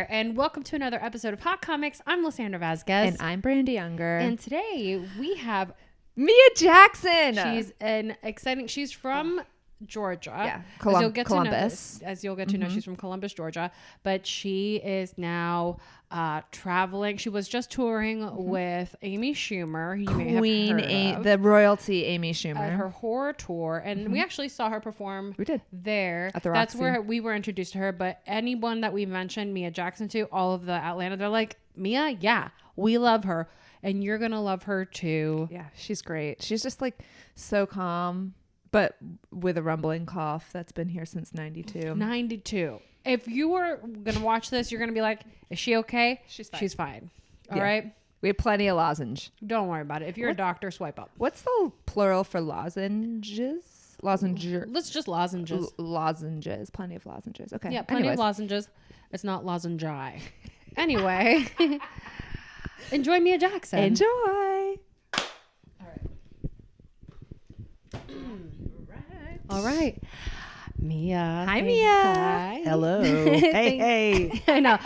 and welcome to another episode of Hot Comics. I'm Lysandra Vasquez. And I'm Brandy Younger. And today we have Mia Jackson. She's from Georgia. Yeah, Columbus. As you'll get to know, she's from Columbus, Georgia. But she is now traveling. She was just touring with Amy Schumer, who you may have heard of, the royalty Amy Schumer. at her horror tour. And we actually saw her perform. We did. There. At the That's Roxy. where we were introduced to her. But anyone that we mentioned Mia Jackson to, all of the Atlanta, they're like, Mia, yeah, we love her. And you're going to love her too. Yeah, she's great. She's just like so calm, but with a rumbling cough that's been here since 92. 92. If you were going to watch this, you're going to be like, is she okay? She's fine. She's fine. All Yeah. right. We have plenty of lozenge. Don't worry about it. If you're a doctor, swipe up. What's the plural for lozenges? Let's just lozenges. Lozenges. Plenty of lozenges. Okay. Yeah, plenty of lozenges. It's not lozenge. Anyway, enjoy Mia Jackson. Enjoy. All right. Mia. Hi, Mia. Hi. Hello. Hey. I know.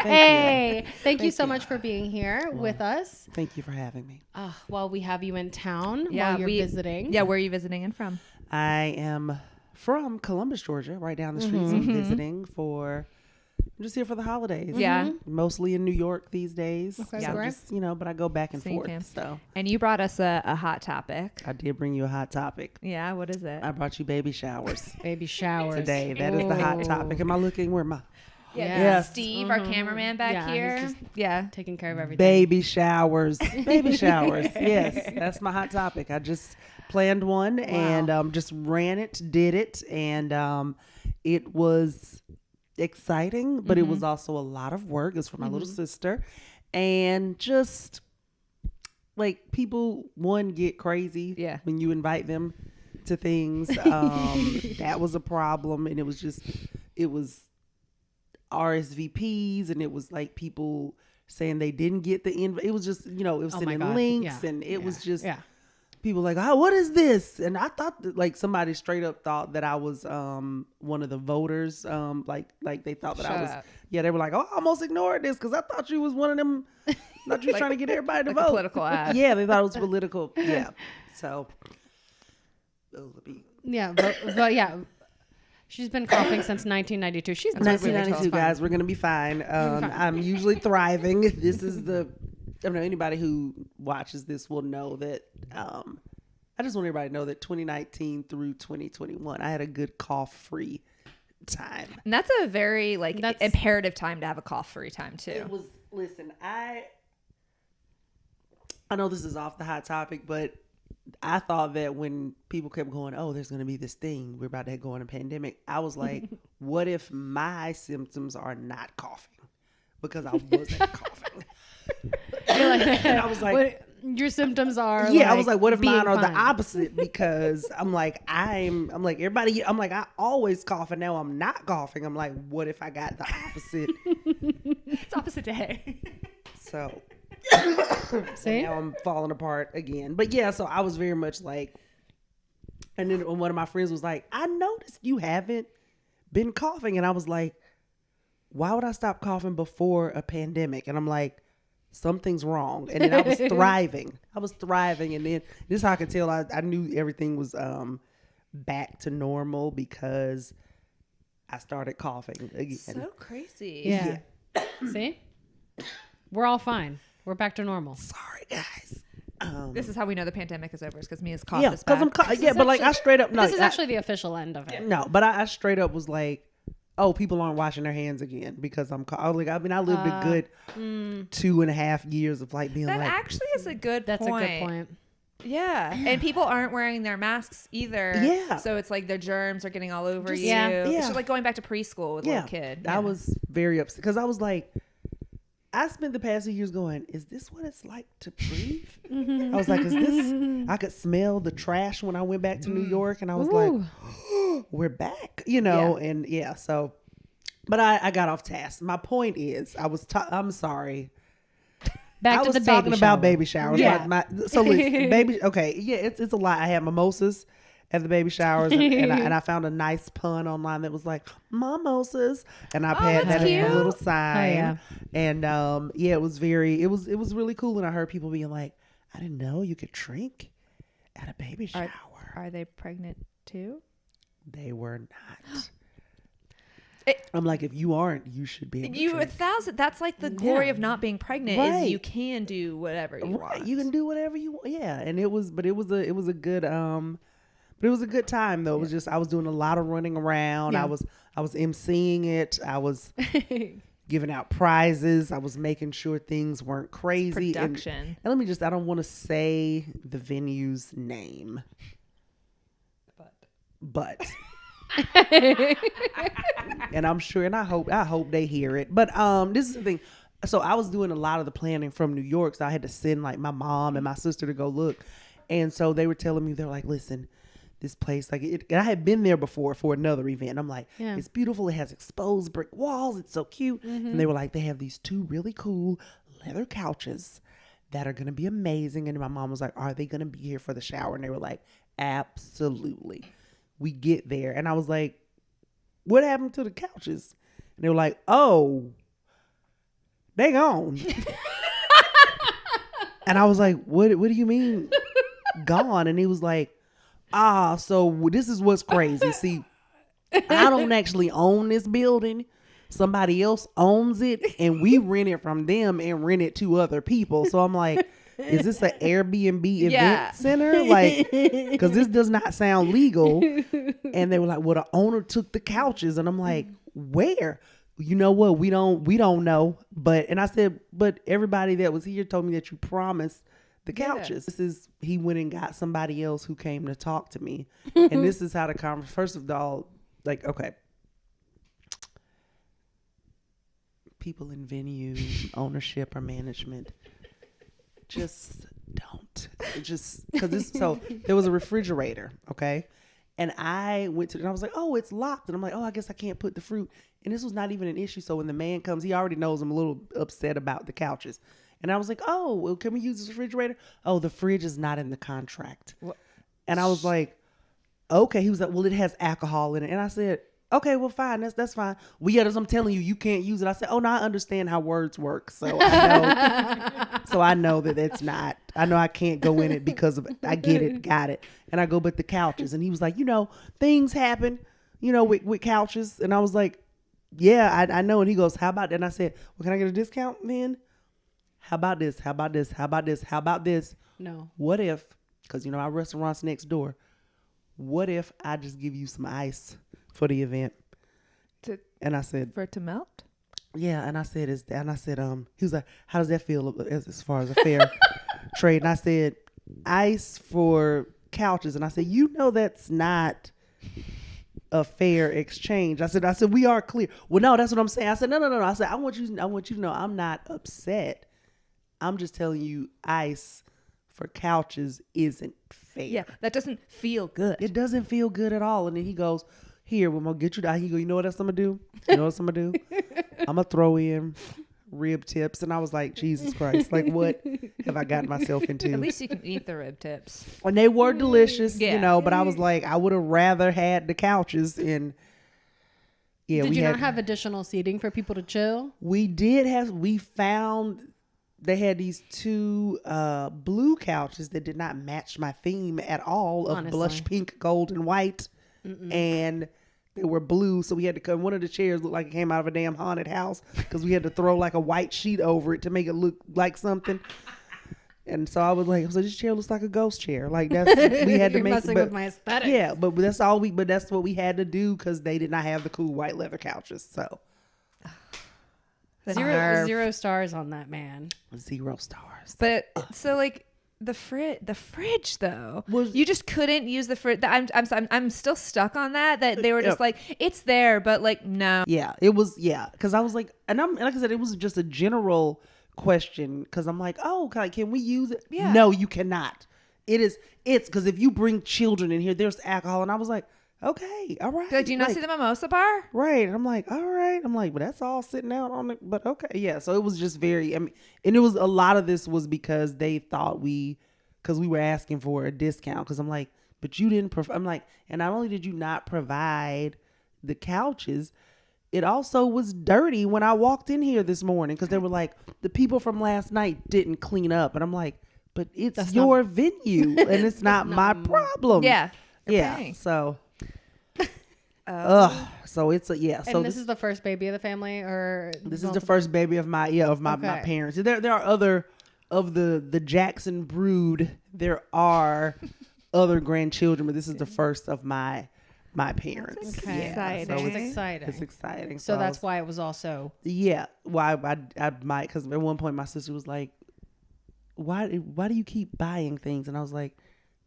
Thank you so much for being here with us. Thank you for having me. Well, we have you in town Yeah, while you're visiting. Yeah, where are you visiting and from? I am from Columbus, Georgia, right down the street. So I'm visiting I'm just here for the holidays. Yeah. Mostly in New York these days. Okay, So great. just, but I go back and Same forth. fam. So And you brought us a hot topic. I did bring you a hot topic. Yeah, what is it? I brought you baby showers Baby showers. today. That is the hot Ooh. topic. Am I looking where my Yes. Steve, our cameraman back Yeah, here. he's just Yeah. taking care of everything. baby showers? Baby showers. Yes, that's my hot topic. I just planned one and just ran it, did it, and it was exciting, but it was also a lot of work. It's for my little sister, and just like people get crazy when you invite them to things. That was a problem, and it was RSVPs, and it was like people saying they didn't get the invite. It was just it was sending links, and it was just people like, oh, what is this? And I thought that, like, somebody straight up thought that I was one of the voters. Like they thought that I was. up. Yeah, they were like, oh, I almost ignored this because I thought you was one of them. Not you trying to get everybody to Like a vote. political ad. Yeah, they thought it was political. Yeah, so. Yeah, but yeah. She's been coughing since 1992. She's not really 1992, fine. guys. We're gonna be fine. I'm usually thriving. This is I don't know, anybody who watches this will know that. I just want everybody to know that 2019 through 2021, I had a good cough-free time. And that's a very imperative time to have a cough-free time too. It was. Listen, I know this is off the hot topic, but I thought that when people kept going, oh, there's going to be this thing, we're about to go in a pandemic, I was like, what if my symptoms are not coughing? Because I wasn't coughing. And I was like, what your symptoms are. I was like, what if being mine are the fine. opposite? Because I'm like, everybody, I'm like, I always cough, and now I'm not coughing. I'm like, what if I got the opposite? It's opposite day. So See? now I'm falling apart again. But yeah, so I was very much like, and then one of my friends was like, I noticed you haven't been coughing. And I was like, why would I stop coughing before a pandemic? And I'm like, something's wrong. And then I was thriving. And then this is how I could tell I knew everything was back to normal because I started coughing again. So crazy. Yeah. See? We're all fine. We're back to normal. Sorry, guys. This is how we know the pandemic is over, is because Mia's cough Yeah, is because back. but like I straight up no. This is actually the official end of it. No, but I straight up was like, oh, people aren't washing their hands again because I'm. I lived a good 2.5 years of like being That like. actually is a good That's point. a good point. Yeah. And people aren't wearing their masks either. Yeah. So it's like their germs are getting all over you. Yeah. It's just like going back to preschool with a little kid. I was very upset because I was like, I spent the past few years going, is this what it's like to breathe? I was like, is this? I could smell the trash when I went back to New York, and I was like, oh, we're back, and so. But I got off task. My point is, I'm sorry. Back I to was the baby talking about shower. baby showers. Yeah. So listen, baby. Okay, yeah, it's a lot. I had mimosas at the baby showers, and I found a nice pun online that was like mimosas, and I had that as my little sign. And it was really cool. And I heard people being like, I didn't know you could drink at a baby shower. Are they pregnant too? They were not. I'm like, if you aren't, you should be able to drink. 1,000. That's like the glory of not being pregnant is you can do whatever you want. You can do whatever you want. Yeah, and it was a good but it was a good time though. It was just I was doing a lot of running around. I was emceeing it. I was giving out prizes. I was making sure things weren't crazy. Production. And let me I don't want to say the venue's name, but. And I'm sure, and I hope they hear it. But this is the thing. So I was doing a lot of the planning from New York, so I had to send like my mom and my sister to go look. And so they were telling me, they're like, listen, this place, like and I had been there before for another event. I'm like, it's beautiful. It has exposed brick walls. It's so cute. And they were like, they have these 2 really cool leather couches that are going to be amazing. And my mom was like, are they going to be here for the shower? And they were like, absolutely. We get there, and I was like, what happened to the couches? And they were like, oh, they gone. And I was like, what do you mean gone? And he was like, so this is what's crazy. See, I don't actually own this building. Somebody else owns it, and we rent it from them and rent it to other people. So I'm like, is this an Airbnb event center? Like, because this does not sound legal. And they were like, well, the owner took the couches. And I'm like, where? You know what? We don't know. And I said, but everybody that was here told me that you promised the couches. He went and got somebody else who came to talk to me. And this is how the conversation, first of all, like, okay. People in venue, ownership or management, just don't. Because there was a refrigerator, okay? And I went to, and I was like, oh, it's locked. And I'm like, oh, I guess I can't put the fruit. And this was not even an issue. So when the man comes, he already knows I'm a little upset about the couches. And I was like, oh, well, can we use this refrigerator? Oh, the fridge is not in the contract. What? And I was like, okay. He was like, well, it has alcohol in it. And I said, okay, well, fine. That's fine. Well, yeah, I'm telling you, you can't use it. I said, oh, no, I understand how words work. So I know that it's not. I know I can't go in it because of it. I get it. Got it. And I go, but the couches. And he was like, things happen, with couches. And I was like, yeah, I know. And he goes, how about that? And I said, well, can I get a discount then? How about this? How about this? How about this? How about this? No. What if, because, our restaurant's next door. What if I just give you some ice for the event? And I said, for it to melt? Yeah. And I said, he was like, how does that feel as far as a fair trade? And I said, ice for couches. And I said, that's not a fair exchange. I said, we are clear. Well, no, that's what I'm saying. I said, no. I said, I want you to know I'm not upset. I'm just telling you ice for couches isn't fair. Yeah, that doesn't feel good. It doesn't feel good at all. And then he goes, here, we're going to get you down. He goes, you know what else I'm going to do? You know what I'm going to do? I'm going to throw in rib tips. And I was like, Jesus Christ, like what have I gotten myself into? At least you can eat the rib tips. And they were delicious, but I was like, I would have rather had the couches. And yeah, did you not have additional seating for people to chill? We found they had these 2 blue couches that did not match my theme at all of blush pink, gold, and white. And they were blue, so we had to come. One of the chairs looked like it came out of a damn haunted house because we had to throw like a white sheet over it to make it look like something. And so I was like, this chair looks like a ghost chair. Like that's we had to You're make messing with my aesthetic. Yeah, but that's all but that's what we had to do because they did not have the cool white leather couches. So 0 stars on that, man. 0 stars. But so like the fridge though, you just couldn't use the fridge. I'm still stuck on that they were just like, it's there, but like no. Yeah, it was. Yeah, because I was like, and like I said, it was just a general question because I'm like, oh, can we use it? Yeah. No, you cannot. It's because if you bring children in here, there's alcohol, and I was like, okay, all right. Like, do you not see the mimosa bar? Right. And I'm like, all right. I'm like, but that's all sitting out on it. But okay. Yeah. So it was just very, and it was a lot of this was because they thought because we were asking for a discount. Cause I'm like, but you didn't I'm like, and not only did you not provide the couches, it also was dirty when I walked in here this morning, because they were like, the people from last night didn't clean up. And I'm like, but it's your venue and it's not my problem. Yeah. Yeah. So, so it's a, yeah. So and this is the first baby of the family, or this is the first baby of my my parents. There are other of the Jackson brood. There are other grandchildren, but this is the first of my parents. Okay. Yeah, so it's exciting. It's exciting. So that's why it was also. Yeah. Why I might, because at one point my sister was like, why do you keep buying things? And I was like,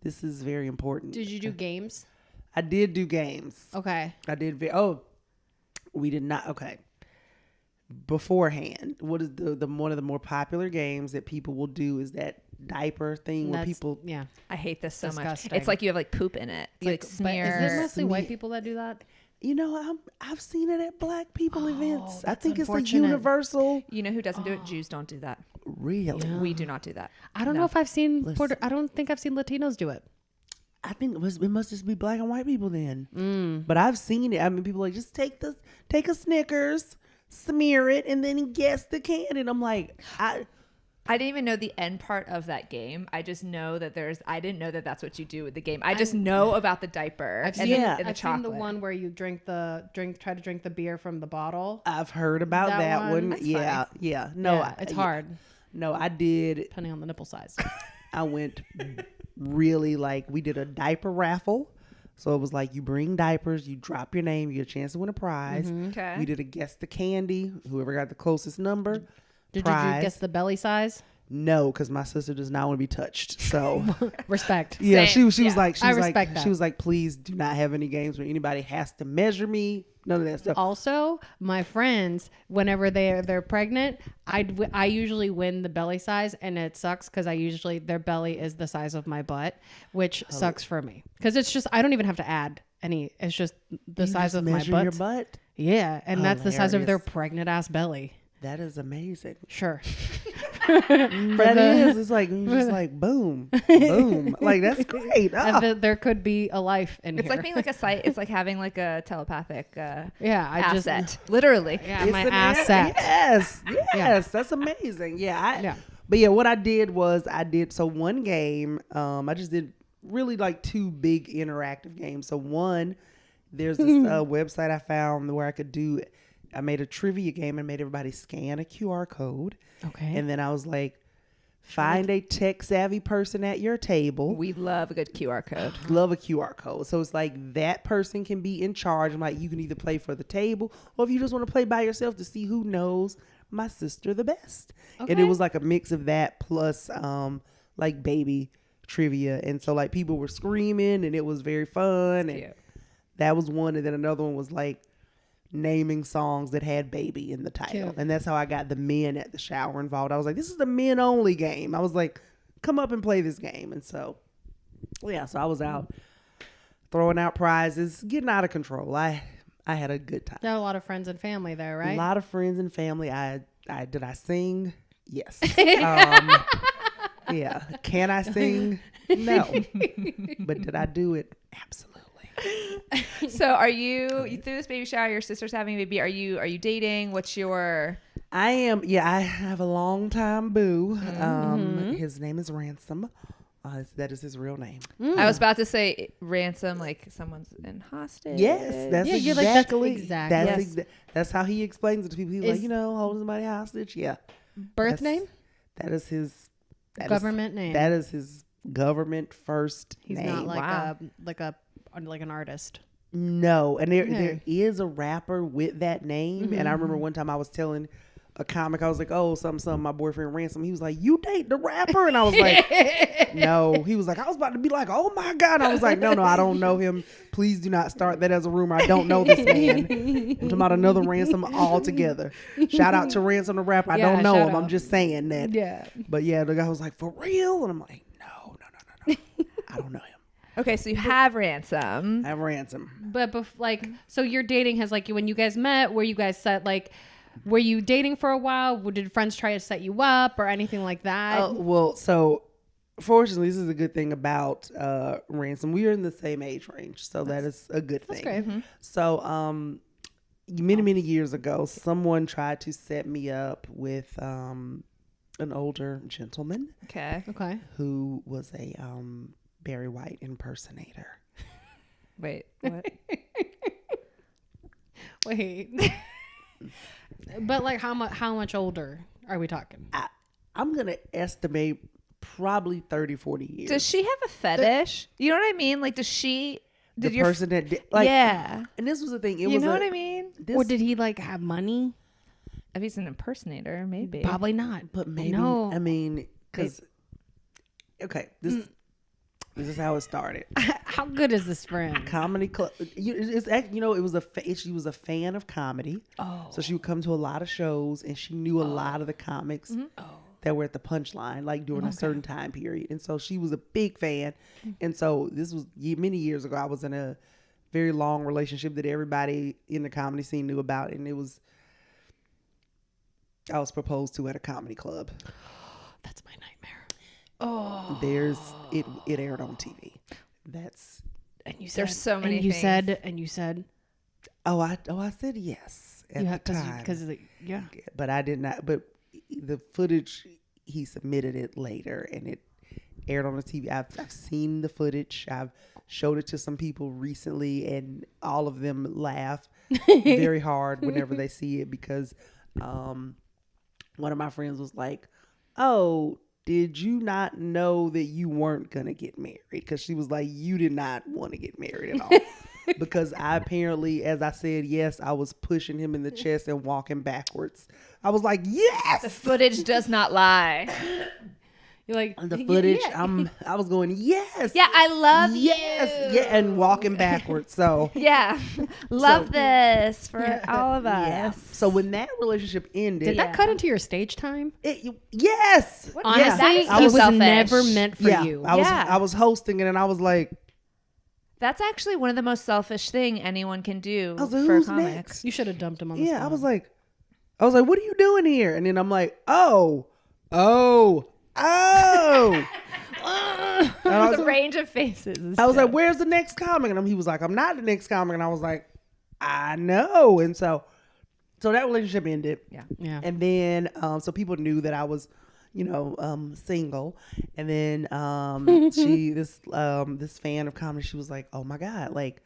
this is very important. Did you do games? I did do games. Okay. I did. We did not. Okay. Beforehand, what is the one of the more popular games that people will do is that diaper thing where people. Yeah. I hate this so Disgusting. much. It's like you have like poop in it. It's like smear. Is it mostly white people that do that? You know, I've seen it at Black people events. I that's think it's a unfortunate. universal. You know who doesn't do it? Jews don't do that. Really? We do not do that. I don't know if I've seen I don't think I've seen Latinos do it. I think it must just be Black and white people then. But I've seen it. I mean, people are like, just take a Snickers, smear it, and then guess the can. And I'm like, I didn't even know the end part of that game. I just know that I didn't know that that's what you do with the game. I just know about the diaper. I've seen the one where you try to drink the beer from the bottle. I've heard about that one. That's Yeah. funny. Yeah. No, it's hard. No, I did. Depending on the nipple size. I went really we did a diaper raffle. So it was like, you bring diapers, you drop your name, you get a chance to win a prize. Okay. We did a guess the candy, whoever got the closest number. Did you guess the belly size? No, because my sister does not want to be touched. So respect. Yeah, Same. she was like, I respect that. She was like, please do not have any games where anybody has to measure me. None of that stuff. Also, my friends, whenever they're pregnant, I usually win the belly size, and it sucks because their belly is the size of my butt, which sucks for me because it's just I don't even have to add any. It's just the size of my butt. Your butt. Yeah, and that's the size of their Hilarious. pregnant ass belly. That is amazing. Sure. It's like you just like boom, boom. Like that's great. There could be a life in It's here. like being like a site. It's like having like a telepathic asset. Literally. Yeah, my asset. Yes, that's amazing. But yeah, what I did was so one game. I just did really like two big interactive games. So one, there's this website I found where I made a trivia game and made everybody scan a QR code. Okay. And then I was like, find a tech savvy person at your table. We love a good QR code. Love a QR code. So it's like that person can be in charge. I'm like, you can either play for the table or if you just want to play by yourself to see who knows my sister the best. Okay. And it was like a mix of that plus like baby trivia. And so like people were screaming and it was very fun. And that was one. And then another one was like naming songs that had baby in the title. Cute. And that's how I got the men at the shower involved. I was like, this is the men only game. I was like, come up and play this game. And so so I was out throwing out prizes, getting out of control. I had a good time. There are a lot of friends and family there, right? A lot of friends and family. Did I sing? Yes. Yeah. Can I sing? No. But did I do it? Absolutely. So are you threw this baby shower, your sister's having a baby, are you dating? What's your I am. Yeah, I have a longtime boo. His name is Ransom. That is his real name. I was about to say ransom, like someone's in hostage. Yes, that's you're exactly. like, That's how he explains it to people. He's like, holding somebody hostage. Yeah. Birth name? That is his government name. That is his government first He's name. not like an artist. No, and there is a rapper with that name. And I remember one time I was telling a comic, I was like, oh, something, my boyfriend Ransom. He was like, you date the rapper? And I was like, no. He was like, I was about to be like, oh my God. I was like, no, I don't know him. Please do not start that as a rumor. I don't know this man. I'm talking about another Ransom altogether. Shout out to Ransom the rapper. I don't know him. I'm just saying that. Yeah. But yeah, the guy was like, for real? And I'm like, no. I don't know him. Okay, so you have Ransom. I have Ransom. But so your dating has when you guys met, were you guys set were you dating for a while? Did friends try to set you up or anything like that? Well, so fortunately, this is a good thing about Ransom. We are in the same age range, so that is a good thing. That's great. Mm-hmm. So, many years ago, someone tried to set me up with an older gentleman Okay. who was a Barry White impersonator. Wait. What? Wait. But like, how much older are we talking? I'm gonna estimate probably 30, 40 years. Does she have a fetish? You know what I mean? Like, does she? Did the your person that did, like, yeah? and this was the thing. It You was know what I mean? This, Or did he like have money? If he's an impersonator, maybe. Probably not. but maybe No. I mean, because okay, this is how it started. How good is this friend? Comedy club. It's it was she was a fan of comedy. Oh. So she would come to a lot of shows, and she knew a lot of the comics that were at the Punchline, like during a certain time period. And so she was a big fan. And so this was many years ago. I was in a very long relationship that everybody in the comedy scene knew about, and I was proposed to at a comedy club. That's my nightmare. Oh. It aired on TV. And you said, There's so many and you things. said I said yes at the time. because yeah. But I did not. But the footage, he submitted it later, and it aired on the TV. I've seen the footage. I've showed it to some people recently, and all of them laugh very hard whenever they see it, because one of my friends was like, "Oh, did you not know that you weren't gonna get married?" Because she was like, "You did not want to get married at all." Because I apparently, as I said, yes, I was pushing him in the chest and walking backwards. I was like, yes. The footage does not lie. You're like The footage, yeah. I was going, yes. Yeah, I love yes. you. Yeah, and walking backwards. So Yeah, love this for all of us. yeah. So when that relationship ended, Did that cut into your stage time? yes. Honestly, That is so it was selfish. never meant for Yeah, you. I was hosting it, and I was like, That's actually one of the most selfish thing anyone can do I was like, for who's comics. next? You should have dumped him on the Yeah, spot. I was like, what are you doing here? And then I'm like, oh. And I was The range of faces. is like, good. where's the next comic? And he was like, I'm not the next comic. And I was like, I know. And so that relationship ended. Yeah. And then, so people knew that I was, single. And then, this fan of comedy, she was like, oh my God, like,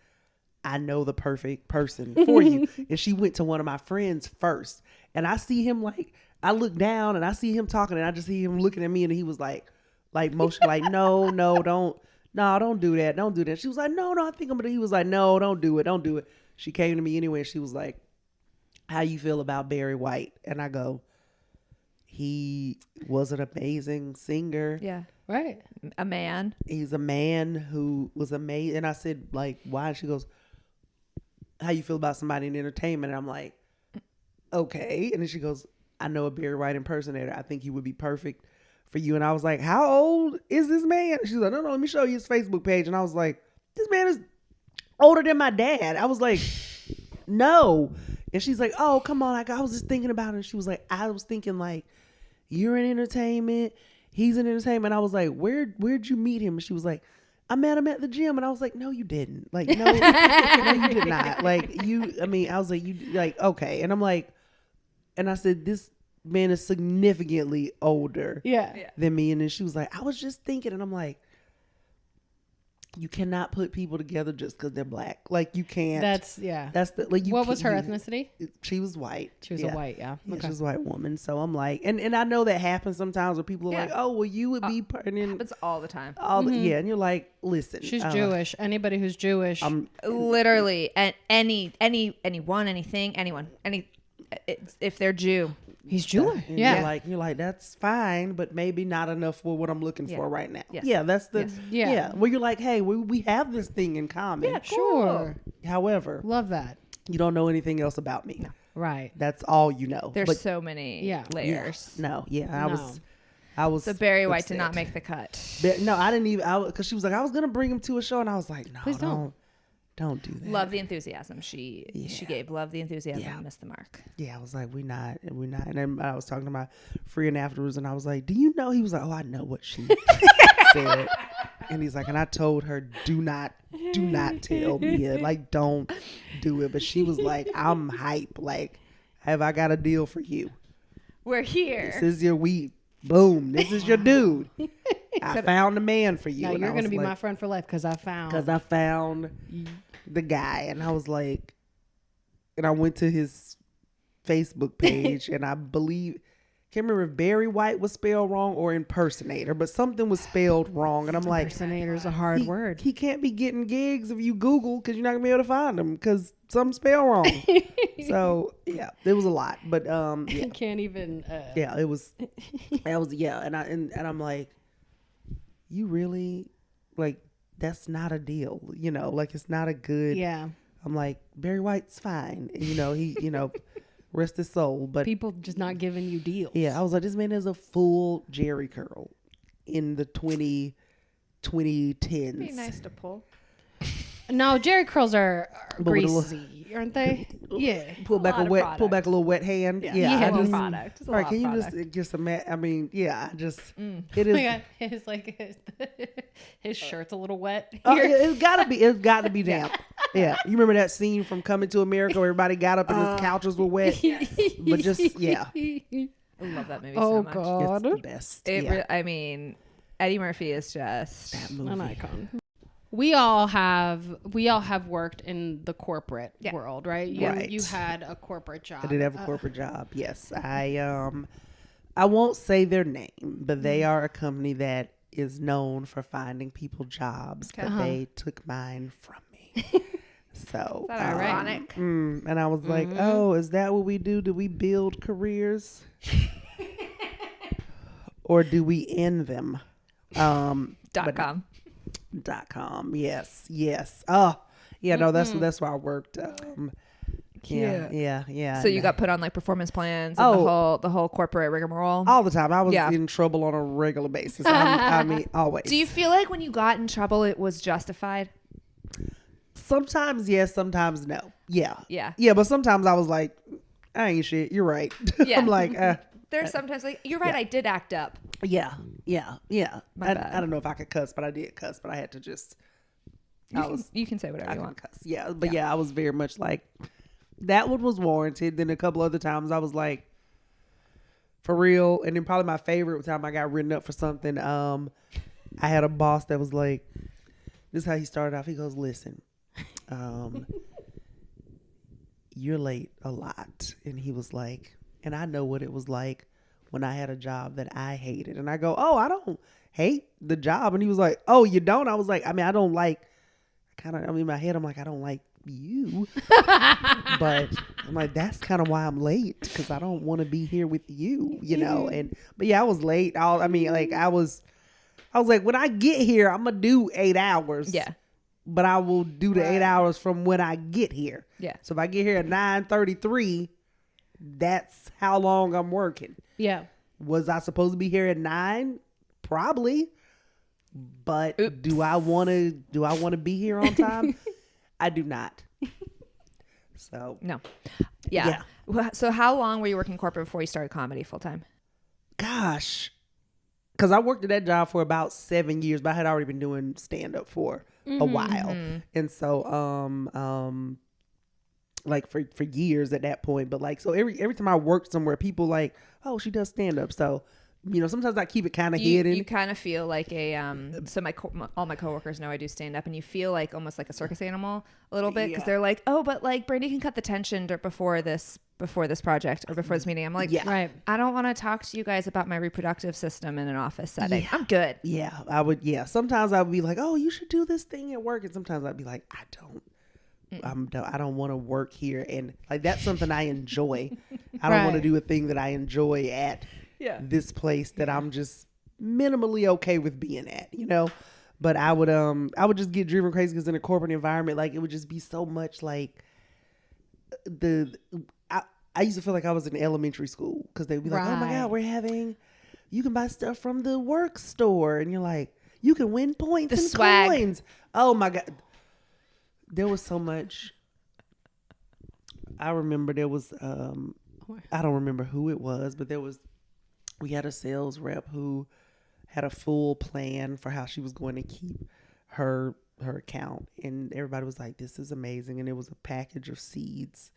I know the perfect person for you. And she went to one of my friends first. And I see him, like, I look down and I see him talking, and I just see him looking at me, and he was like motion, like, no, don't do that. Don't do that. She was like, no, I think I'm gonna. He was like, no, don't do it. She came to me anyway, and she was like, how you feel about Barry White? And I go, he was an amazing singer. Yeah, Right. a man. He's a man who was amazing. And I said, like, why? And she goes, how you feel about somebody in entertainment? And I'm like, okay. And then she goes, I know a Barry White impersonator. I think he would be perfect for you. And I was like, how old is this man? She's like, no, let me show you his Facebook page. And I was like, this man is older than my dad. I was like, no. And she's like, oh, come on. Like, I was just thinking about it. And she was like, I was thinking, like, you're in entertainment. He's in entertainment. I was like, where'd you meet him? And she was like, I met him at the gym. And I was like, no, you didn't. Like, no, no, you did not. Like, I was like, okay. And I'm like, and I said, this man is significantly older than me. And then she was like, I was just thinking. And I'm like, you cannot put people together just because they're black. Like, you can't. That's the, like, you what was her can't- ethnicity? She was white. She was a white, Yeah, okay. she was a white woman. So I'm like, and I know that happens sometimes where people are Yeah. like, oh, well, you would be, and then Happens all the time. and you're like, listen, She's Jewish. Anybody who's Jewish. Literally, and anyone, anything, anyone, if they're Jew. He's Jewish. and Yeah. you're like, that's fine, but maybe not enough for what I'm looking for right now. Yes. Yeah, that's the Yes. Yeah. Where you're like, hey, we have this thing in common. Sure. However, Love that. you don't know anything else about me. Right. That's all you know. There's But so many Yeah. layers. no, yeah, No. I was. So Barry White did upset. not make the cut. But no, I didn't even. Because she was like, I was gonna bring him to a show, and I was like, no, Please don't. don't do that. Love the enthusiasm she gave. Love the enthusiasm. Yeah. Missed the mark. Yeah, I was like, we're not. And then I was talking to my friend afterwards, and I was like, do you know? He was like, oh, I know what she said. And he's like, and I told her, do not tell me. Like, don't do it. But she was like, I'm hype. Like, have I got a deal for you? We're here. This is your boom. This is your dude. I found a man for you. No, And you're I going to was be like, my friend for life because I found the guy. And I was like, and I went to his Facebook page, and I believe, can't remember if Barry White was spelled wrong or impersonator, but something was spelled wrong. And I'm like, impersonator's a hard word. He can't be getting gigs if you Google, because you're not gonna be able to find him because something's spelled wrong. So yeah, it was a lot, but yeah. You can't even. Yeah, it was. Yeah, and I'm like, you really, like, that's not a deal, like it's not a good. Yeah. I'm like, Barry White's fine, and, he, rest his soul, but people just not giving you deals. yeah, I was like, this man is a full Jerry curl in the 2010s. Be nice to pull. No, Jerry curls are But with a greasy, aren't they? Yeah. Pull back a little wet hand. Yeah, Yeah, a I just, product. all right, can you just imagine? I mean, yeah, I just it Oh is. my God, his his shirt's a little wet. It's gotta be damp. Yeah, you remember that scene from Coming to America where everybody got up and his couches were wet? But just yeah, I love that movie Oh so much. God, it's the best. I mean, Eddie Murphy is just That movie. an icon. We all have worked in the corporate world, right? Right. You had a corporate job. I did have a corporate job. Yes, I won't say their name, but they are a company that is known for finding people jobs, but they took mine from me. So that ironic. and I was like, oh, is that what we do? Do we build careers? Or do we end them? .com. .com. Yes. Oh, yeah. No, that's where I worked. Yeah. So you got put on like performance plans and the whole corporate rigmarole all the time. I was in trouble on a regular basis. I mean, always. Do you feel like when you got in trouble, it was justified? Sometimes yes, sometimes no. Yeah. Yeah. But sometimes I was like, I ain't shit. You're right. Yeah. I'm like, There's sometimes like, you're right. I did act up. yeah. My bad. I don't know if I could cuss, but I did cuss. But I had to just. You can say whatever I you can want. cuss. Yeah, but I was very much like, that one was warranted. Then a couple other times I was like, for real. And then probably my favorite time I got written up for something. I had a boss that was like, this is how he started off. He goes, listen, you're late a lot. And he was like, and I know what it was like when I had a job that I hated. And I go, oh, I don't hate the job. And he was like, oh, you don't? I was like, I mean, I don't like, in my head, I'm like, I don't like you. But I'm like, that's kind of why I'm late, because I don't want to be here with you, but yeah, I was late. I was like, when I get here, I'm going to do 8 hours. Yeah. But I will do the 8 hours from when I get here. Yeah. So if I get here at 9:33, that's how long I'm working. Yeah. Was I supposed to be here at 9? Probably. But Oops. do I want to be here on time? I do not. So No. Yeah. So how long were you working corporate before you started comedy full time? gosh, because I worked at that job for about 7 years, but I had already been doing stand up for a while, and so like for years at that point. But like, so every time I worked somewhere, people like, oh, she does stand up. So sometimes I keep it kind of hidden. You kind of feel like a so all my coworkers know I do stand up, and you feel like almost like a circus animal a little bit, because they're like, oh, but like Brandy can cut the tension before this project or before this meeting. I'm like, right. I don't want to talk to you guys about my reproductive system in an office setting. I'm good. Yeah, I would. Yeah, sometimes I would be like, oh, you should do this thing at work, and sometimes I'd be like, I don't want to work here, and like that's something I enjoy. I don't want to do a thing that I enjoy at this place that I'm just minimally okay with being at, But I would just get driven crazy because in a corporate environment, like it would just be so much like I used to feel like I was in elementary school because they'd be like, oh my God, you can buy stuff from the work store, and you're like, you can win points and swag. coins. Oh my God. there was so much. I remember there was I don't remember who it was, but we had a sales rep who had a full plan for how she was going to keep her account, and everybody was like, this is amazing. And it was a package of seeds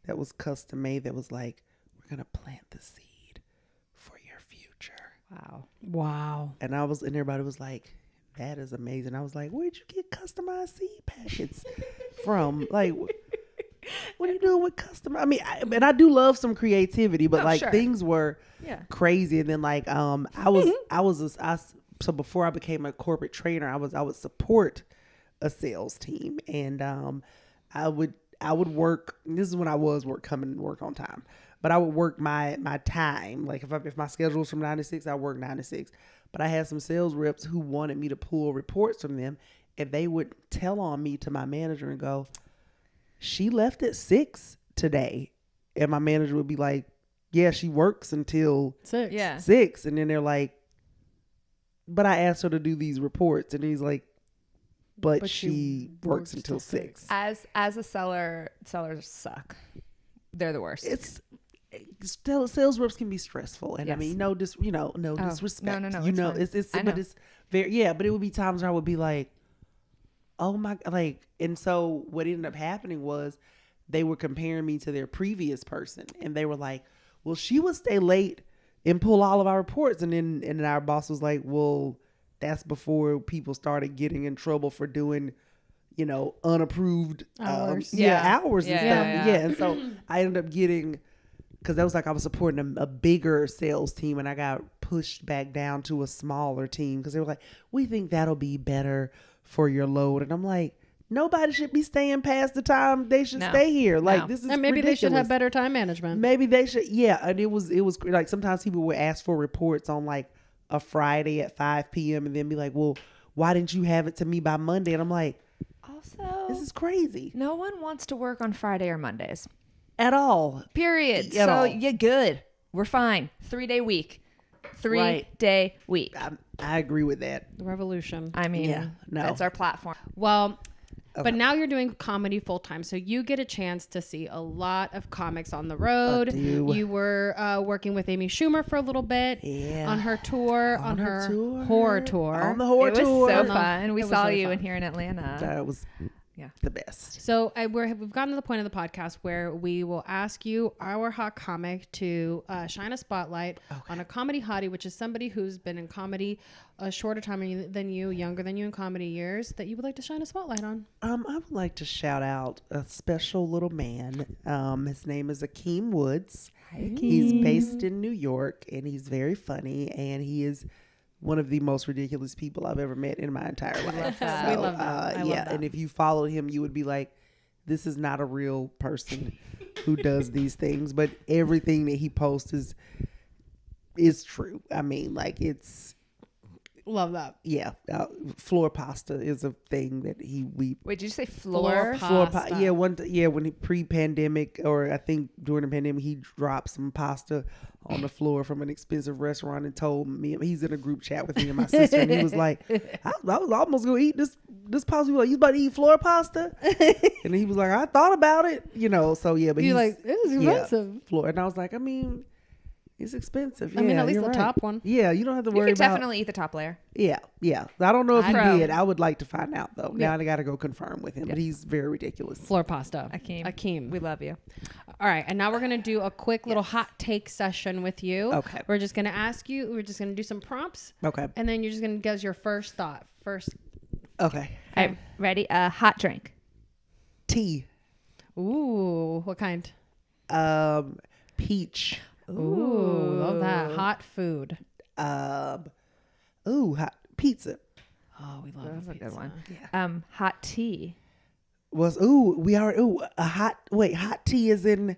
that was custom made that was like, we're gonna plant the seed for your future. Wow. And everybody was like, that is amazing. I was like, where'd you get customized seed packets from? Like, what are you doing with custom? I mean, I do love some creativity, but things were crazy. And then like, so before I became a corporate trainer, I would support a sales team, and I would work. This is when I was coming to work on time, but I would work my time. Like if my schedule was from 9 to 6, I work 9 to 6. But I had some sales reps who wanted me to pull reports from them, and they would tell on me to my manager and go, she left at 6 today. And my manager would be like, yeah, she works until 6. Yeah. 6. And then they're like, but I asked her to do these reports. And he's like, but she works until 6. As a seller, sellers suck. They're the worst. It's still, sales reps can be stressful. And I mean, no disrespect. No, It's but it's very, but it would be times where I would be like, oh my, like, and so what ended up happening was they were comparing me to their previous person, and they were like, well, she would stay late and pull all of our reports. And then our boss was like, well, that's before people started getting in trouble for doing, unapproved hours. Hours and stuff. Yeah. And so I ended up getting, because that was like I was supporting a bigger sales team, and I got pushed back down to a smaller team because they were like, we think that'll be better for your load. And I'm like, nobody should be staying past the time they should stay here. Like, this is and maybe ridiculous. they should have better time management. Maybe they should. Yeah. And it was like sometimes people would ask for reports on like a Friday at 5 p.m. and then be like, well, why didn't you have it to me by Monday? And I'm like, also, this is crazy. No one wants to work on Friday or Mondays. At all. Period. At all. You're good. We're fine. 3-day week. 3-day week. I agree with that. The revolution. I mean, that's our platform. Well, but now you're doing comedy full time, so you get a chance to see a lot of comics on the road. I do. You were working with Amy Schumer for a little bit on her tour, on her horror tour. On the horror tour. It was so fun. We saw you fun. in here in Atlanta. That was the best. So we've gotten to the point of the podcast where we will ask you, our hot comic, to shine a spotlight on a comedy hottie, which is somebody who's been in comedy a shorter time than you, younger than you in comedy years, that you would like to shine a spotlight on. I would like to shout out a special little man. His name is Akeem Woods. Hi, Akeem. He's based in New York, and he's very funny, and he is one of the most ridiculous people I've ever met in my entire life. We love that. I love that. And if you followed him, you would be like, this is not a real person who does these things, but everything that he posts is true. I mean, like, it's love that. Yeah, floor pasta is a thing that we. Wait, did you say floor pasta? When pre-pandemic, or I think during the pandemic, he dropped some pasta on the floor from an expensive restaurant and told me, he's in a group chat with me and my sister, and he was like, I was almost gonna eat this pasta. We were like, you about to eat floor pasta? And he was like, I thought about it, so yeah, but you're like, this is expensive. Floor, and I was like, I mean, it's expensive. I mean, at least the top one. Yeah, you don't have to worry you could about. Definitely eat the top layer. Yeah. I don't know if he did. I would like to find out though. Now I got to go confirm with him, but he's very ridiculous. Floor pasta. Akeem, we love you. All right, and now we're gonna do a quick little hot take session with you. Okay. We're just gonna ask you. We're just gonna do some prompts. Okay. And then you're just gonna give us your first thought. Okay. All right, ready? Hot drink. Tea. Ooh, what kind? Peach. Ooh, love that. Hot food. Hot pizza. Oh, we love That's a pizza. good one. Yeah. Hot tea. Hot tea is in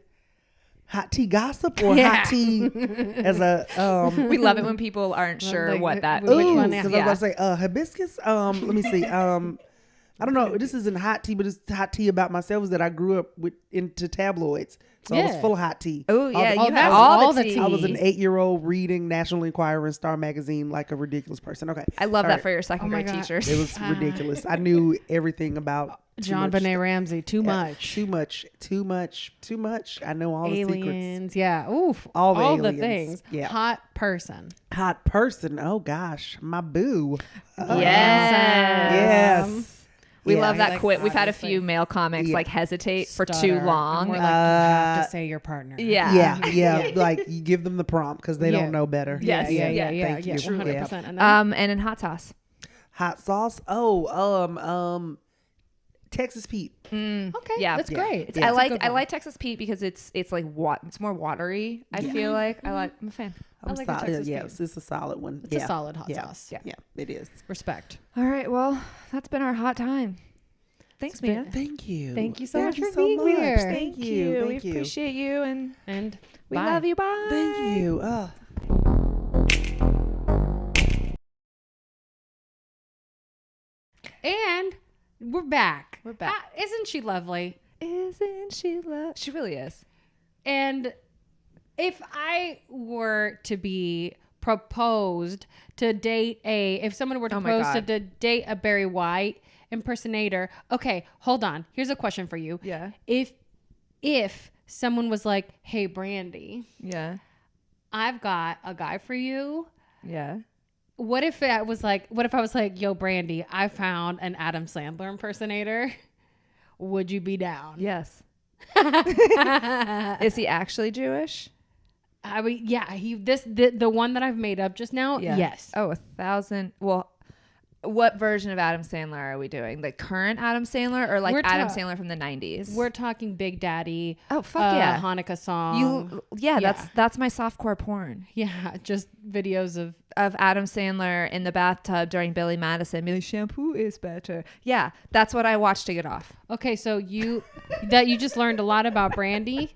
hot tea gossip or hot tea as a we love it when people aren't sure like, what that which one because I was about to say hibiscus. Let me see. I don't know. This isn't hot tea, but it's hot tea about myself. Is that I grew up into tabloids, so I was full of hot tea. Oh yeah, you that's have all the tea. tea. I was an 8-year-old reading National Enquirer and Star Magazine like a ridiculous person. Okay, I love all that right. for your second grade God. teachers. It was ridiculous. I knew everything about John Benet Ramsey, too much. Too much. I know all the secrets. Aliens, yeah. Oof. All the aliens. things. Yeah. Hot person. Hot person. Oh gosh, my boo. Yes. We love that Like, quit. We've had a obviously. few male comics like hesitate for too Stutter. long. We're like, you have to say your partner. Yeah. Like you give them the prompt because they don't know better. Yes. Yeah. Thank you. 100%. Yeah. And then, And in hot sauce. Hot sauce. Oh, Texas Pete. okay, Yeah. that's great. I like Texas Pete because it's like it's more watery. I feel like I'm a fan. I like the Texas Pete. It's a solid one. It's a solid hot sauce. Yeah, it is. Respect. All right. Well, that's been our hot time. Thanks, Mia. Thank you. Thank you so much for so being much. here. Thank you. We appreciate you And we bye. love you. Bye. Thank you. And we're back. We're back. Isn't she lovely? Isn't she love? She really is. And if I were to be proposed to date if someone were to Oh my propose God. to date a Barry White impersonator, okay, hold on. Here's a question for you. Yeah. If someone was like, hey, Brandy, Yeah. I've got a guy for you. Yeah. What if I was like, yo, Brandy, I found an Adam Sandler impersonator. Would you be down? Yes. Is he actually Jewish? I mean, yeah, the one that I've made up just now. Yeah. Yes. Oh, 1,000. Well, what version of Adam Sandler are we doing? The current Adam Sandler or like We're Adam Sandler from the 90s? We're talking Big Daddy. Oh, fuck yeah. Hanukkah song. That's my softcore porn Yeah, just videos of Adam Sandler in the bathtub during Billy Madison. Be like, shampoo is better. Yeah, that's what I watched to get off. Okay, so you just learned a lot about Brandy.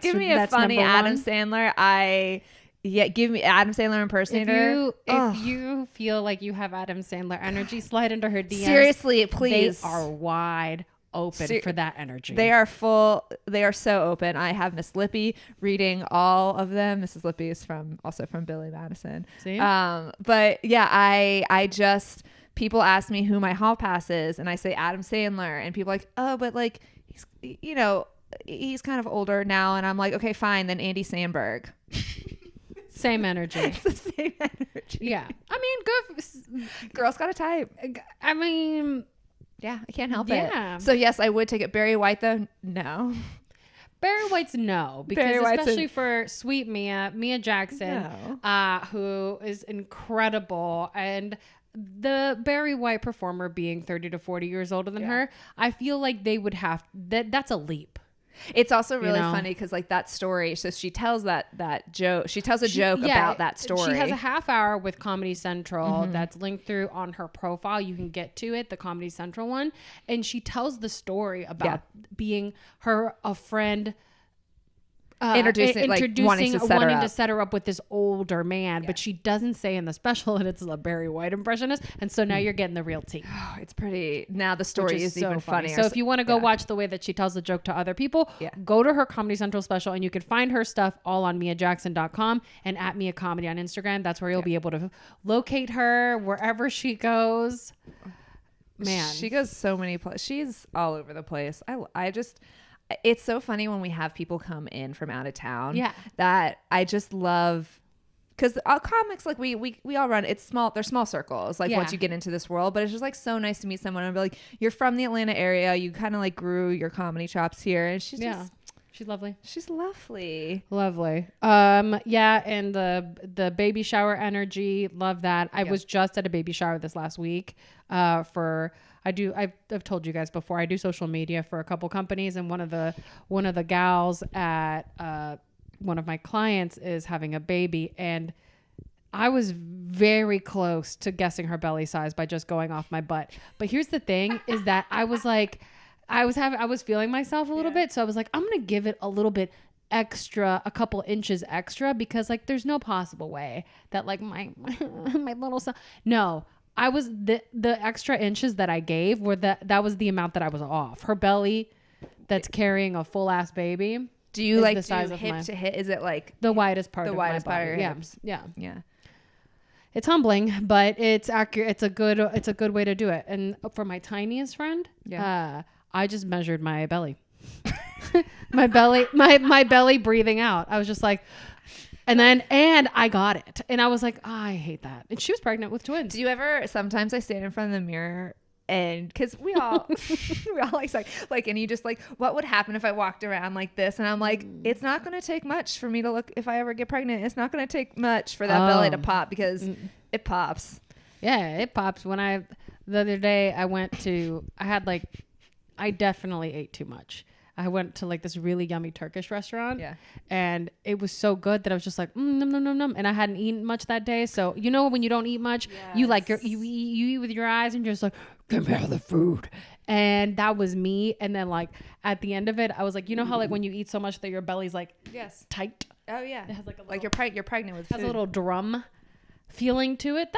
Give me a funny Adam Sandler. Give me Adam Sandler impersonator. If you feel like you have Adam Sandler energy, slide into her DMs. Seriously, please. They are wide open for that energy. They are full. They are so open. I have Miss Lippy reading all of them. Mrs. Lippy is also from Billy Madison. See? But yeah, I just, people ask me who my hall pass is, and I say Adam Sandler, and people are like, oh, but like he's kind of older now, and I'm like, okay, fine, then Andy Samberg. Same energy. It's the same energy. Yeah. I mean, good. Girl's got a type. I mean, Yeah, I can't help Yeah. it. So yes, I would take it. Barry White though, no. Barry White's no, because Barry White's especially for sweet Mia Jackson, who is incredible, and the Barry White performer being 30 to 40 years older than her, I feel like they would have that's a leap. It's also really know? funny because like that story. So she tells that joke. She tells a joke about that story. She has a half hour with Comedy Central that's linked through on her profile. You can get to it, the Comedy Central one, and she tells the story about being a friend. Introducing wanting to set her up with this older man, but she doesn't say in the special that it's a Barry White impressionist, and so now you're getting the real tea. Oh, it's pretty. Now the story is so even funnier. So if you want to go watch the way that she tells the joke to other people, go to her Comedy Central special, and you can find her stuff all on MiaJackson.com and at Mia Comedy on Instagram. That's where you'll be able to locate her wherever she goes. Man, she goes so many places. She's all over the place. I just. It's so funny when we have people come in from out of town. Yeah, that I just love, because comics, like we all run. It's small. They're small circles. Like once you get into this world, but it's just like so nice to meet someone and be like, you're from the Atlanta area. You kind of like grew your comedy chops here, and she's just. She's lovely. She's lovely. Lovely. Yeah, and the baby shower energy, love that. I was just at a baby shower this last week. I've told you guys before, I do social media for a couple companies, and one of the gals at one of my clients is having a baby, and I was very close to guessing her belly size by just going off my butt. But here's the thing is that I was like, I was feeling myself a little bit. So I was like, I'm going to give it a little bit extra, a couple inches extra, because like, there's no possible way that like my little son. No, I was the extra inches that I gave were that was the amount that I was off. Her belly that's carrying a full ass baby. Do you like the size do of hip to hip? Is it like the widest part the of widest my body? part of your hips? Yeah. Yeah. It's humbling, but it's accurate. It's a good way to do it. And for my tiniest friend, I just measured my belly. my belly breathing out. I was just like, and I got it. And I was like, oh, I hate that. And she was pregnant with twins. Do you ever, sometimes I stand in front of the mirror and because we all like, and you just like, what would happen if I walked around like this? And I'm like, it's not going to take much for me to look, if I ever get pregnant, it's not going to take much for that belly to pop because it pops. Yeah, it pops. The other day I definitely ate too much. I went to like this really yummy Turkish restaurant and it was so good that I was just like, num, num, num, num. And I hadn't eaten much that day. So, you know, when you don't eat much, you like, you eat with your eyes and you're just like, give me all the food. And that was me. And then like at the end of it, I was like, you know how like when you eat so much that your belly's like tight. Oh yeah. It has like a little, like you're pregnant with has food. a little drum feeling to it.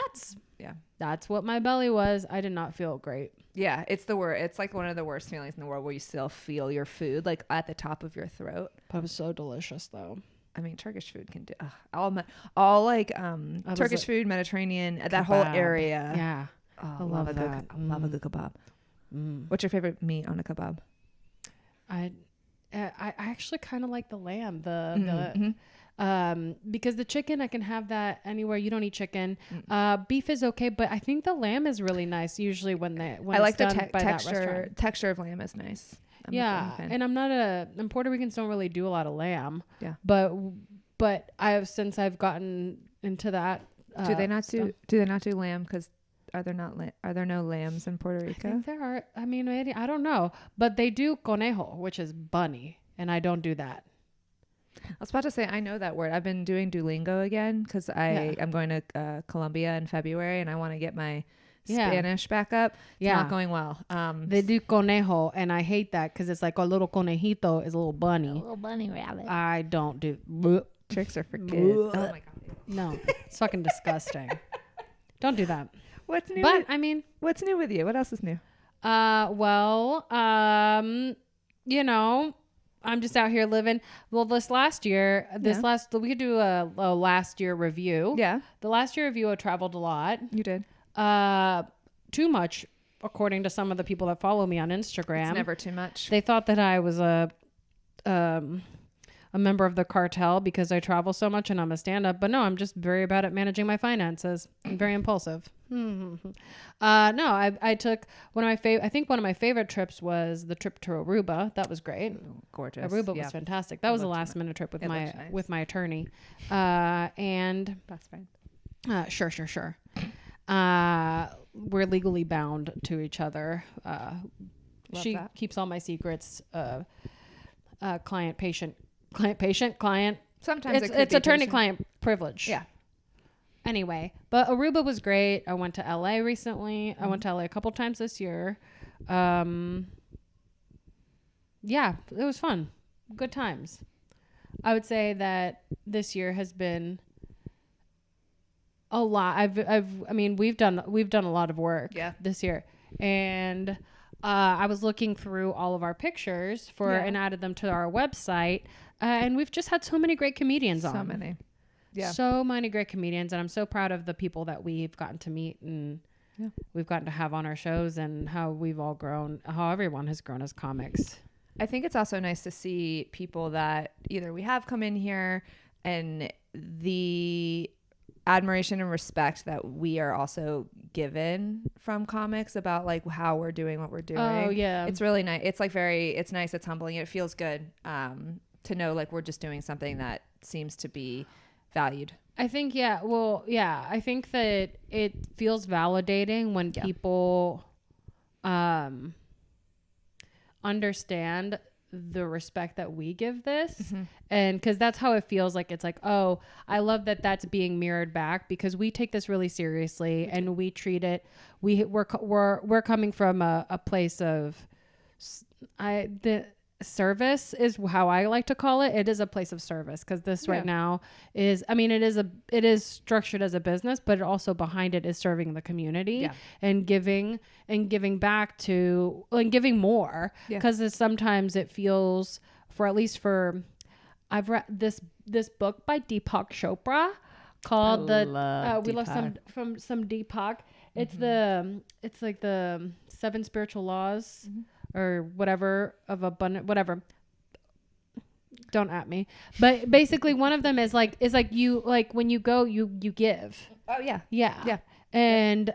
That's what my belly was. I did not feel great. Yeah, it's the worst. It's like one of the worst feelings in the world where you still feel your food like at the top of your throat. But it was so delicious though. I mean, Turkish food can do all like Turkish food, Mediterranean, kebab. That whole area. Yeah, oh, I love that. I love a good kebab. What's your favorite meat on a kebab? I actually kind of like the lamb. Because the chicken, I can have that anywhere. You don't eat chicken. Beef is okay, but I think the lamb is really nice. Usually when I like the texture of lamb is nice. And and Puerto Ricans don't really do a lot of lamb. Yeah, but since I've gotten into that. Do they not do lamb? Because are there no lambs in Puerto Rico? I think there are. I mean, maybe, I don't know, but they do conejo, which is bunny, and I don't do that. I was about to say, I know that word. I've been doing Duolingo again because I'm going to Colombia in February and I want to get my Spanish back up. It's not going well. They do conejo and I hate that because it's like a little conejito is a little bunny. A little bunny rabbit. I don't do. Tricks are for kids. Oh my God. No, it's fucking disgusting. Don't do that. What's new? But I mean, what's new with you? What else is new? You know, I'm just out here living. Well, we could do a last year review. Yeah. The last year review, I traveled a lot. You did. Too much, according to some of the people that follow me on Instagram. It's never too much. They thought that I was a member of the cartel because I travel so much and I'm a stand-up. But no, I'm just very bad at managing my finances. I'm very impulsive. No, I took one of my favorite trips was the trip to Aruba. That was great. Ooh, gorgeous. Aruba was fantastic. That was a last minute trip with my attorney. And that's fine. Sure. We're legally bound to each other. She keeps all my secrets. Client. Sometimes it's attorney-client privilege. Yeah. Anyway, but Aruba was great. I went to LA recently. I went to LA a couple times this year. Yeah, it was fun. Good times. I would say that this year has been a lot. We've done a lot of work this year. And I was looking through all of our pictures and added them to our website. And we've just had so many great comedians on. So many. Yeah. So many great comedians. And I'm so proud of the people that we've gotten to meet and we've gotten to have on our shows and how we've all grown, how everyone has grown as comics. I think it's also nice to see people that either we have come in here and the admiration and respect that we are also given from comics about like how we're doing what we're doing. Oh yeah. It's really nice. It's like it's nice. It's humbling. It feels good to know like we're just doing something that seems to be valued. I think, I think that it feels validating when people understand the respect that we give this. And because that's how it feels like. It's like, oh, I love that that's being mirrored back because we take this really seriously and we treat it. We're coming from a place of service is how I like to call it. It is a place of service because this right now is, it is structured as a business, but it also behind it is serving the community and giving back to and giving more because sometimes it feels I've read this book by Deepak Chopra called I the love we love Deepak. some Deepak. It's like the 7 spiritual laws or whatever of abundant whatever. Don't at me. But basically one of them is like you like when you go you give. Oh yeah. Yeah. And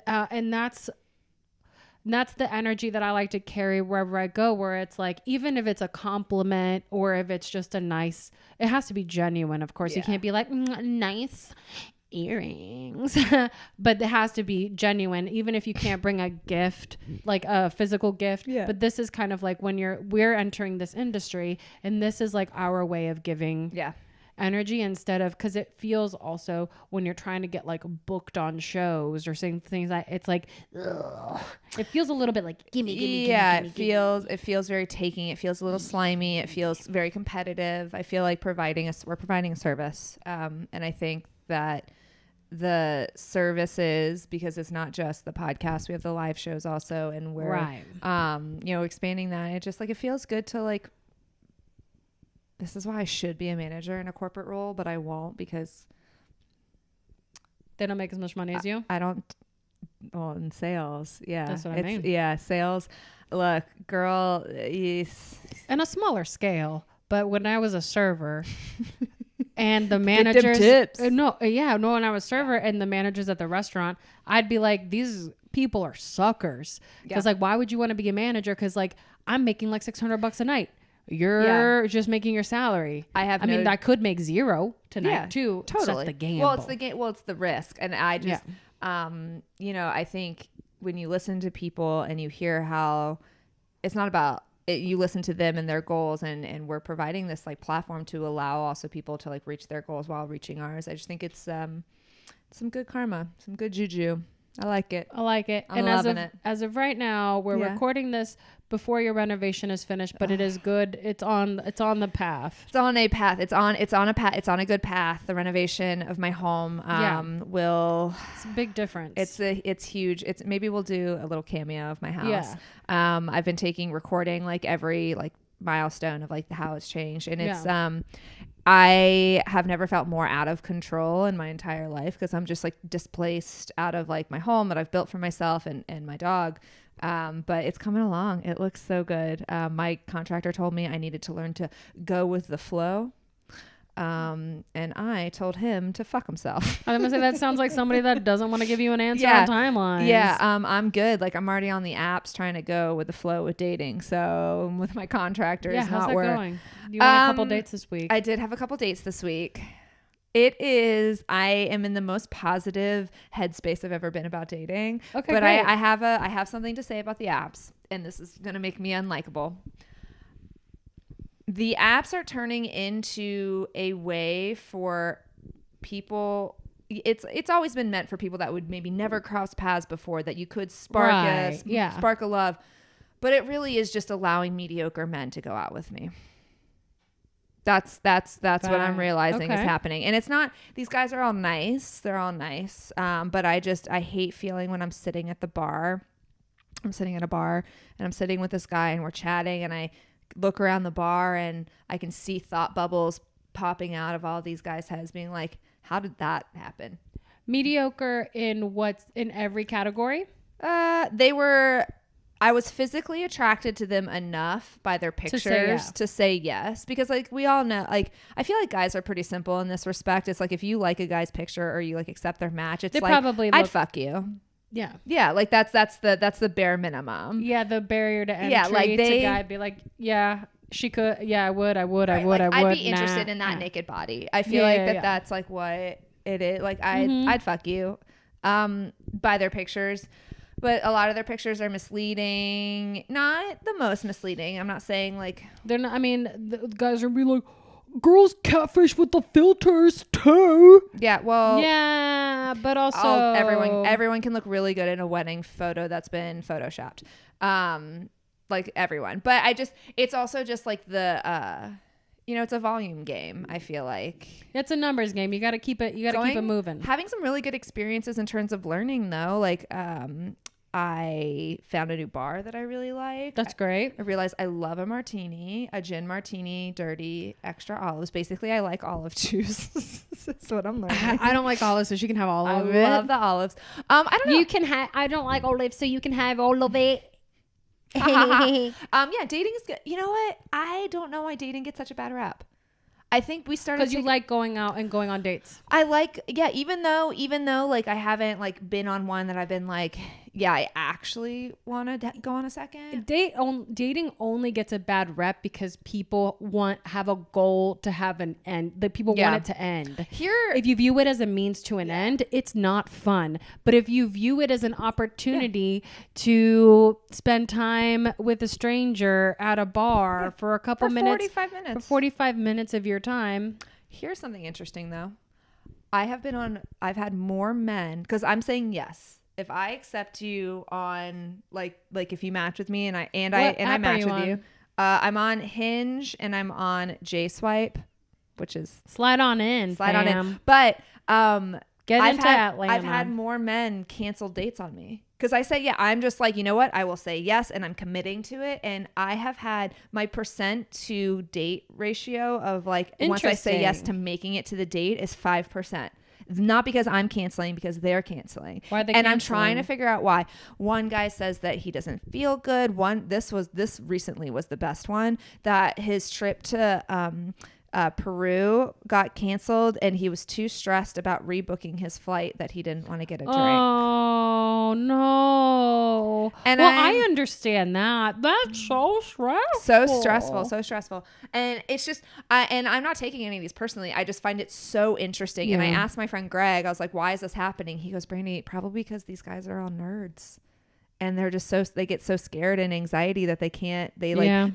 that's the energy that I like to carry wherever I go, where it's like, even if it's a compliment or if it's just a nice, it has to be genuine. Of course, you can't be like, nice earrings, but it has to be genuine, even if you can't bring a gift, like a physical gift. Yeah. But this is kind of like when we're entering this industry, and this is like our way of giving energy, instead of, because it feels also when you're trying to get like booked on shows or saying things like, it's like, ugh. It feels a little bit like gimme. It feels very taking. It feels a little slimy. It feels very competitive. I feel like we're providing a service, and I think that the services, because it's not just the podcast, we have the live shows also, and we're expanding that. It just like, it feels good to like, this is why I should be a manager in a corporate role, but I won't, because they don't make as much money as you. I don't. Well, in sales, that's what I mean. Yeah, sales. Look, girl, and a smaller scale. But when I was a server, and the Get them managers, tips. when I was server and the managers at the restaurant, I'd be like, these people are suckers. Because like, why would you want to be a manager? Because like, I'm making like $600 a night. You're just making your salary. I mean, I could make $0 tonight too. Totally. It's just the gamble. Well, it's the game. Well, it's the risk. And I just, I think when you listen to people and you hear how it's not about it, you listen to them and their goals, and we're providing this like platform to allow also people to like reach their goals while reaching ours. I just think it's some good karma, some good juju. I like it. I'm and loving it. As of right now, we're recording this before your renovation is finished, but it is good. It's on the path. It's on a path. It's on a path. It's on a good path. The renovation of my home it's a big difference. It's huge. Maybe we'll do a little cameo of my house. I've been recording like every like milestone of like how it's changed, and it's I have never felt more out of control in my entire life, because I'm just like displaced out of like my home that I've built for myself and my dog. But it's coming along. It looks so good. My contractor told me I needed to learn to go with the flow. And I told him to fuck himself. I'm gonna say that sounds like somebody that doesn't want to give you an answer on timelines. Yeah. I'm good. Like, I'm already on the apps trying to go with the flow with dating. So with my contractor, how's that going? You had a couple dates this week. I did have a couple dates this week. I am in the most positive headspace I've ever been about dating. Okay, but great. I have something to say about the apps, and this is going to make me unlikable. The apps are turning into a way for people. It's always been meant for people that would maybe never cross paths before, that you could spark a love, but it really is just allowing mediocre men to go out with me. That's what I'm realizing is happening. And it's not, these guys are all nice. They're all nice. But I hate feeling when I'm sitting at the bar. I'm sitting at a bar and I'm sitting with this guy and we're chatting, and I look around the bar and I can see thought bubbles popping out of all these guys' heads, being like, how did that happen? Mediocre in what's in every category? I was physically attracted to them enough by their pictures to say yes, because like we all know, like I feel like guys are pretty simple in this respect. It's like if you like a guy's picture or you like accept their match, it's I'd fuck you. Yeah. Yeah, like that's the bare minimum. Yeah, the barrier to entry. Yeah, like to a guy be like, yeah, she could. Yeah, I would. I'd be interested in that naked body. I feel that's like what it is. Like I'd fuck you, by their pictures. But a lot of their pictures are misleading. Not the most misleading. I'm not saying like they're not. I mean, the guys are be like, girls catfish with the filters too. Yeah, well, yeah, but also everyone can look really good in a wedding photo that's been photoshopped. Like everyone. But it's also just like the it's a volume game, I feel like. It's a numbers game. You got to keep it moving. Having some really good experiences in terms of learning though, like I found a new bar that I really like. That's great. I realized I love a martini, a gin martini, dirty, extra olives. Basically, I like olive juice. That's what I'm learning. I don't like olives, so she can have all of I it. love the olives. I don't know. You can have. I don't like olives, so you can have all of it. Yeah, dating is good. You know what? I don't know why dating gets such a bad rap. I think we started Because you like going out and going on dates. I like, yeah, even though like I haven't like been on one that I've been like, yeah, I actually want to go on a second. Dating only gets a bad rep because people have a goal to have an end. The people want it to end. If you view it as a means to an end, it's not fun. But if you view it as an opportunity to spend time with a stranger at a bar for a couple minutes, 45 minutes, for 45 minutes of your time. Here's something interesting though. I've had more men, because I'm saying yes. If I accept you on like if you match with me and I match with you, I'm on Hinge and I'm on J Swipe, which is slide on in. But get into Atlanta. I've had more men cancel dates on me because I say, yeah, I'm just like, you know what? I will say yes and I'm committing to it. And I have had my percent to date ratio of like once I say yes to making it to the date is 5%. Not because I'm canceling, because they're canceling. Why are they canceling? And I'm trying to figure out why. One guy says that he doesn't feel good. This recently was the best one, that his trip to Peru got canceled and he was too stressed about rebooking his flight that he didn't want to get a drink. Oh no. And I understand that. That's so stressful. So stressful. And it's just and I'm not taking any of these personally. I just find it so interesting. Yeah. And I asked my friend Greg, I was like, why is this happening? He goes, Brandy, probably because these guys are all nerds. And they're just they get so scared and anxiety that they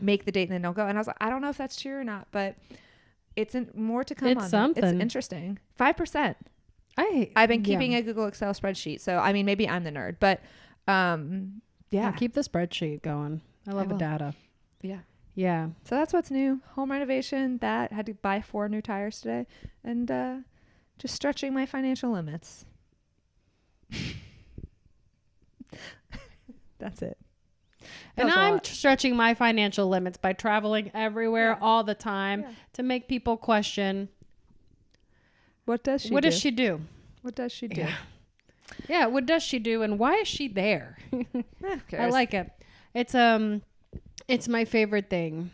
make the date and then don't go. And I was like, I don't know if that's true or not, but it's more to come. It's something. It's interesting. 5%. I've been keeping a Google Excel spreadsheet. So, I mean, maybe I'm the nerd, but yeah. Keep the spreadsheet going. I love the data. Yeah. Yeah. So that's what's new. Home renovation. Had to buy 4 new tires today, and just stretching my financial limits. That's it. And I'm stretching my financial limits by traveling everywhere all the time to make people question. What does she do? What does she do? What does she do? Yeah, what does she do and why is she there? I like it. It's my favorite thing.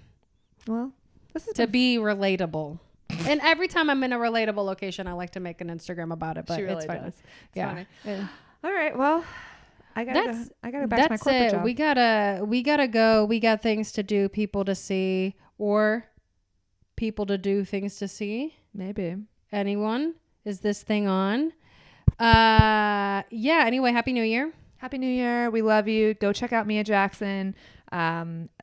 Well, this is to be relatable. And every time I'm in a relatable location, I like to make an Instagram about it, but she really it's fine. Does. It's yeah. Funny. All right. Well, I gotta go back to my corporate job. We gotta go. We got things to do, people to see, or people to do things to see. Maybe. Anyone? Is this thing on? Yeah. Anyway, Happy New Year. Happy New Year. We love you. Go check out Mia Jackson.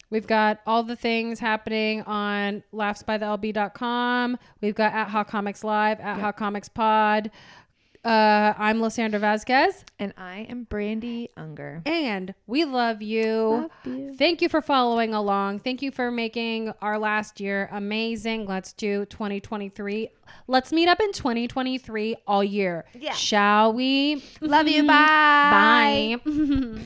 We've got all the things happening on laughsbythelb.com. We've got at Hot Comics Live, at Hot Comics Pod. I'm Lysandra Vasquez. And I am Brandy Unger. And we love you. Love you. Thank you for following along. Thank you for making our last year amazing. Let's do 2023. Let's meet up in 2023 all year. Yeah. Shall we? Love you. Bye. Bye.